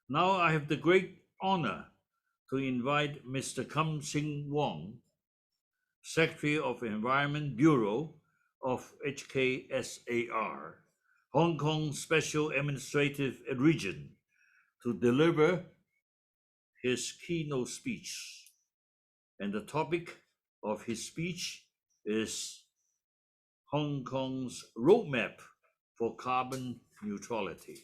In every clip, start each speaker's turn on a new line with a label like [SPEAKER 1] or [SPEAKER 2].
[SPEAKER 1] Now I have the great honor to invite Mr. Kam-Sing Wong, Secretary of Environment Bureau of HKSAR, Hong Kong Special Administrative Region, to deliver his keynote speech. And the topic of his speech is Hong Kong's roadmap for carbon neutrality.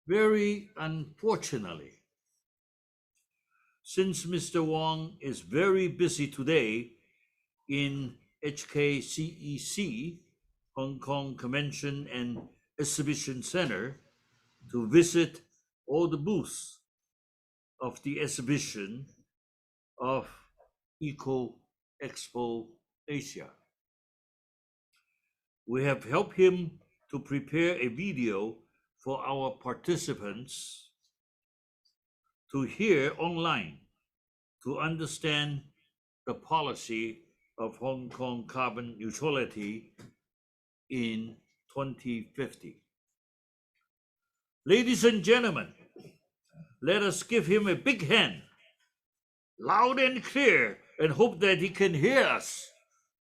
[SPEAKER 1] Very unfortunately, since Mr. Wong is very busy today in HKCEC, Hong Kong Convention and Exhibition Center, to visit all the booths of the exhibition of Eco Expo Asia. We have helped him to prepare a video for our participants to hear online to understand the policy of Hong Kong carbon neutrality in 2050. Ladies and gentlemen, let us give him a big hand, loud and clear, and hope that he can hear us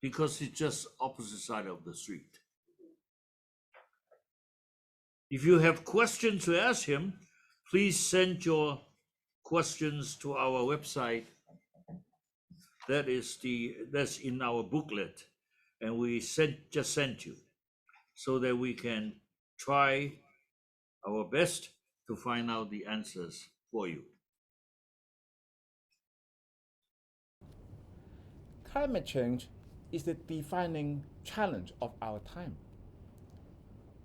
[SPEAKER 1] because he's just opposite side of the street. If you have questions to ask him, please send your questions to our website. That's in our booklet, and we just sent you so that we can try our best to find out the answers for you.
[SPEAKER 2] Climate change is the defining challenge of our time.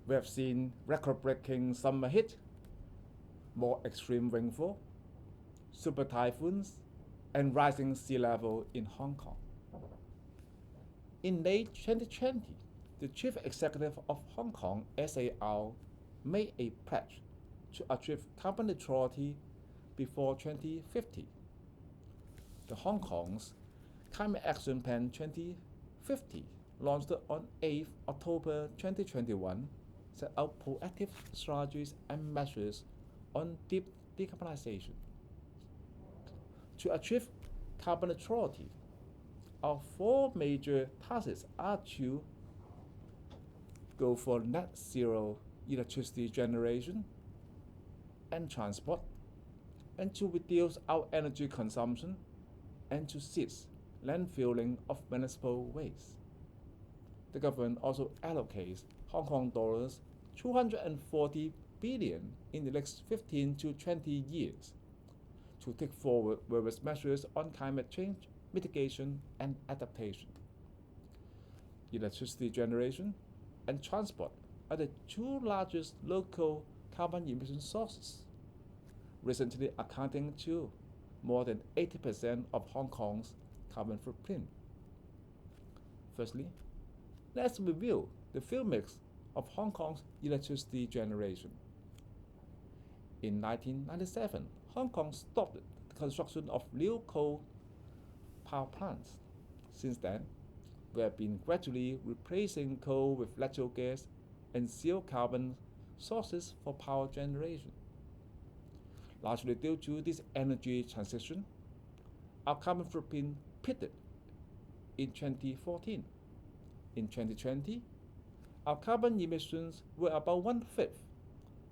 [SPEAKER 2] We have seen record-breaking summer heat, more extreme rainfall, super typhoons, and rising sea level in Hong Kong. In late 2020, the Chief Executive of Hong Kong SAR made a pledge to achieve carbon neutrality before 2050. The Hong Kong's Climate Action Plan 2050, launched on 8 October 2021, set out proactive strategies and measures on deep decarbonization. To achieve carbon neutrality, our four major tasks are to go for net zero electricity generation and transport, and to reduce our energy consumption, and to cease landfilling of municipal waste. The government also allocates Hong Kong dollars 240 billion in the next 15 to 20 years to take forward various measures on climate change, mitigation, and adaptation. Electricity generation and transport are the two largest local carbon emission sources, recently accounting to more than 80% of Hong Kong's carbon footprint. Firstly, let's review the fuel mix of Hong Kong's electricity generation. In 1997, Hong Kong stopped the construction of new coal power plants. Since then, we have been gradually replacing coal with natural gas and zero carbon sources for power generation. Largely due to this energy transition, our carbon footprint peaked in 2014. In 2020, our carbon emissions were about one-fifth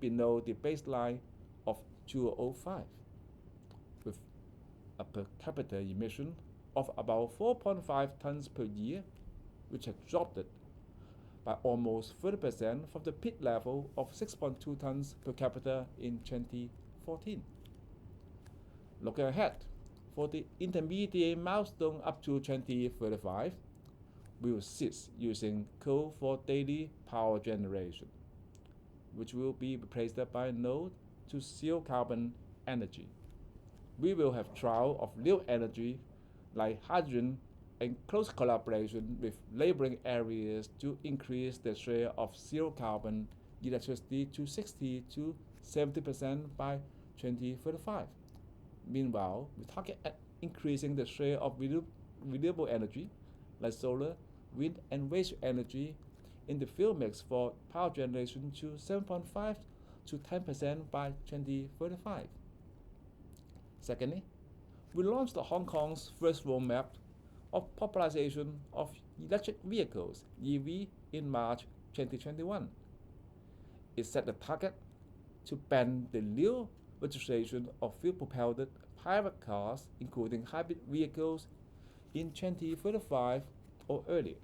[SPEAKER 2] below the baseline of 2005, with a per capita emission of about 4.5 tons per year, which has dropped by almost 30% from the peak level of 6.2 tons per capita in 2014. Looking ahead, for the intermediate milestone up to 2035, we will cease using coal for daily power generation, which will be replaced by low to zero carbon energy. We will have trial of new energy like hydrogen and close collaboration with neighboring areas to increase the share of zero carbon electricity to 60 to 70% by 2035. Meanwhile, we target at increasing the share of renewable energy like solar, wind, and waste energy in the fuel mix for power generation to 7.5 to 10% by 2035. Secondly, we launched Hong Kong's first roadmap of popularization of electric vehicles (EV) in March 2021. It set the target to ban the new registration of fuel-propelled private cars, including hybrid vehicles, in 2035 or earlier,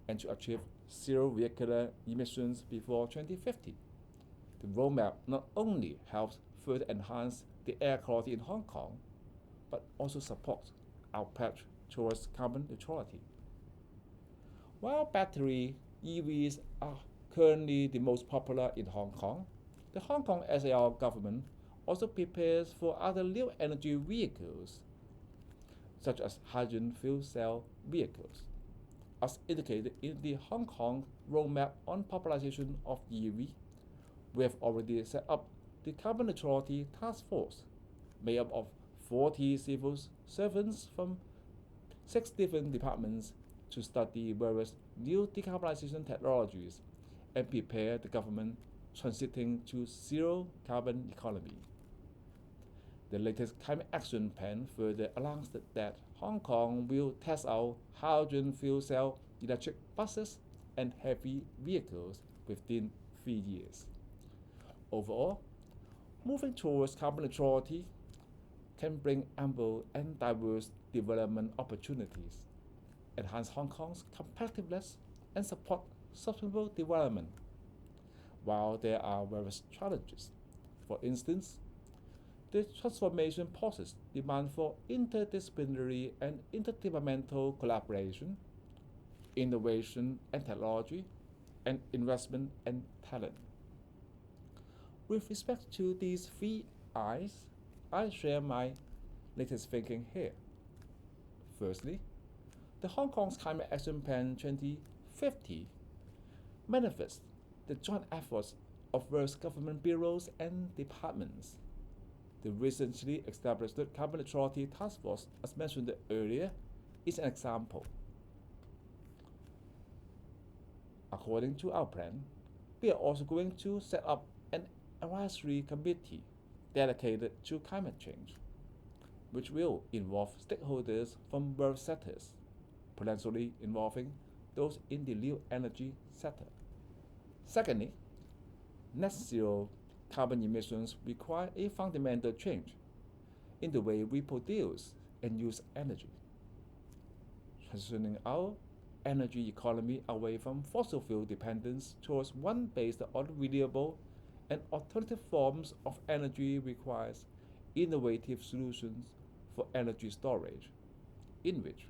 [SPEAKER 2] and to achieve zero vehicular emissions before 2050. The roadmap not only helps further enhance the air quality in Hong Kong, but also supports our pledge towards carbon neutrality. While battery EVs are currently the most popular in Hong Kong, the Hong Kong SAR government also prepares for other new energy vehicles, such as hydrogen fuel cell vehicles. As indicated in the Hong Kong roadmap on popularization of EV, we have already set up the Carbon Neutrality Task Force, made up of 40 civil servants from 6 different departments to study various new decarbonization technologies and prepare the government transiting to zero carbon economy. The latest climate action plan further announced that Hong Kong will test out hydrogen fuel cell electric buses and heavy vehicles within 3 years. Overall, moving towards carbon neutrality can bring ample and diverse development opportunities, enhance Hong Kong's competitiveness, and support sustainable development. While there are various challenges, for instance, the transformation process demands for interdisciplinary and interdepartmental collaboration, innovation and technology, and investment and talent. With respect to these 3 I's, I share my latest thinking here. Firstly, the Hong Kong's Climate Action Plan 2050 manifests the joint efforts of various government bureaus and departments. The recently established Carbon Neutrality Task Force, as mentioned earlier, is an example. According to our plan, we are also going to set up an advisory committee dedicated to climate change, which will involve stakeholders from various sectors, potentially involving those in the new energy sector. Secondly, net zero carbon emissions require a fundamental change in the way we produce and use energy, transitioning our energy economy away from fossil fuel dependence towards one based on renewable and alternative forms of energy requires innovative solutions for energy storage, in which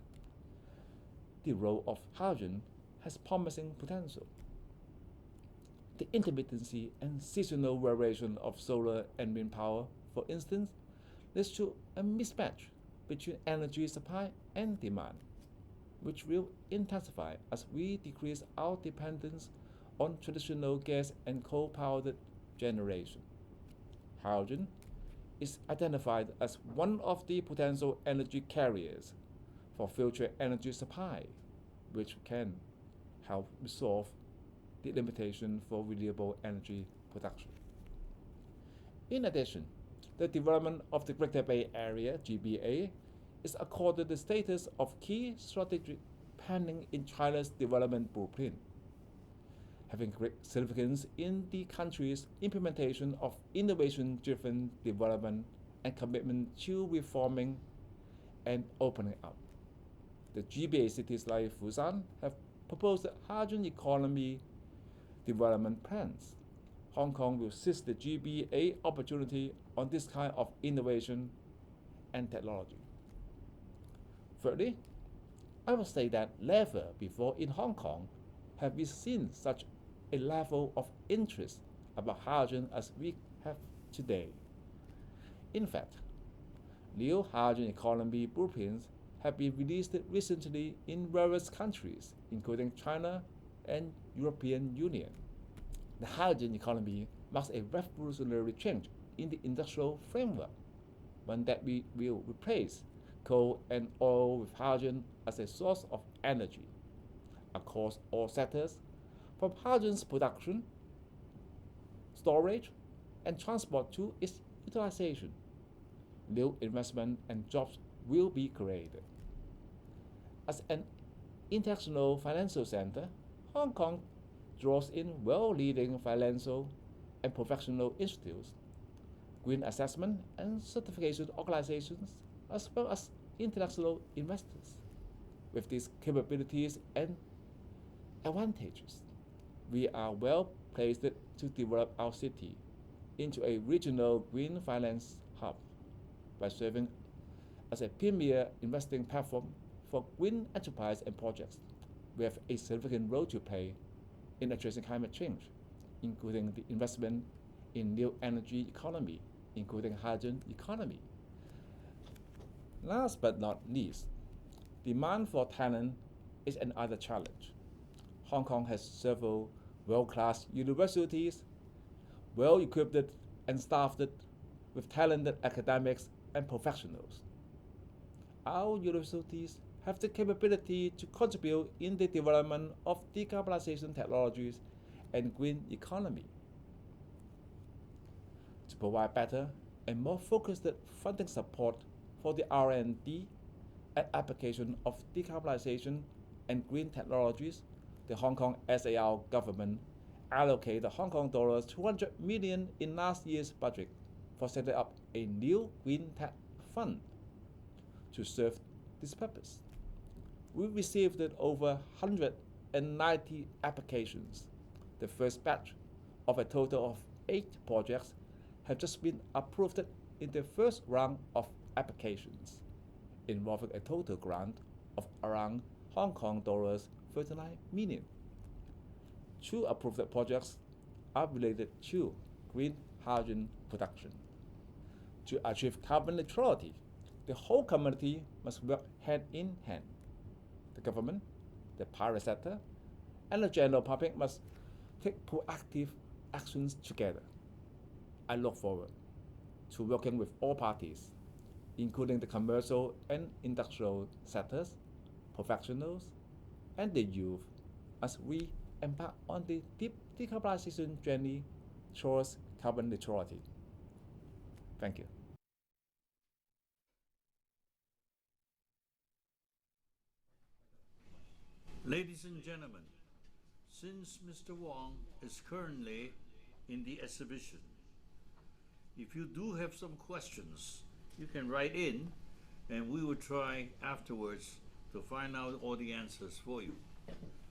[SPEAKER 2] the role of hydrogen has promising potential. The intermittency and seasonal variation of solar and wind power, for instance, leads to a mismatch between energy supply and demand, which will intensify as we decrease our dependence on traditional gas and coal-powered generation. Hydrogen is identified as one of the potential energy carriers for future energy supply, which can help resolve the limitation for renewable energy production. In addition, the development of the Greater Bay Area (GBA) is accorded the status of key strategic planning in China's development blueprint, having great significance in the country's implementation of innovation-driven development and commitment to reforming and opening up. The GBA cities like Busan have proposed hydrogen economy development plans. Hong Kong will seize the GBA opportunity on this kind of innovation and technology. Thirdly, I will say that never before in Hong Kong have we seen such a level of interest about hydrogen as we have today. In fact, new hydrogen economy blueprints have been released recently in various countries, including China and European Union. The hydrogen economy marks a revolutionary change in the industrial framework, one that we will replace coal and oil with hydrogen as a source of energy across all sectors, from hydrogen's production, storage, and transport to its utilization, new investment and jobs will be created. As an international financial center, Hong Kong draws in world-leading financial and professional institutes, green assessment and certification organizations, as well as international investors. With these capabilities and advantages, we are well placed to develop our city into a regional green finance hub by serving as a premier investing platform for green enterprise and projects. We have a significant role to play in addressing climate change, including the investment in new energy economy, including hydrogen economy. Last but not least, demand for talent is another challenge. Hong Kong has several world-class universities, well-equipped and staffed with talented academics and professionals. Our universities have the capability to contribute in the development of decarbonization technologies and green economy. To provide better and more focused funding support for the R&D and application of decarbonization and green technologies, the Hong Kong SAR government allocated Hong Kong dollars 200 million in last year's budget for setting up a new green tech fund to serve this purpose. We received over 190 applications. The first batch of a total of 8 projects have just been approved in the first round of applications, involving a total grant of around Hong Kong dollars 39 million. 2 approved projects are related to green hydrogen production. To achieve carbon neutrality, the whole community must work hand in hand. The government, the private sector, and the general public must take proactive actions together. I look forward to working with all parties, including the commercial and industrial sectors, professionals, and the youth, as we embark on the deep decarbonization journey towards carbon neutrality. Thank you.
[SPEAKER 1] Ladies and gentlemen, since Mr. Wong is currently in the exhibition, if you do have some questions, you can write in and we will try afterwards to find out all the answers for you.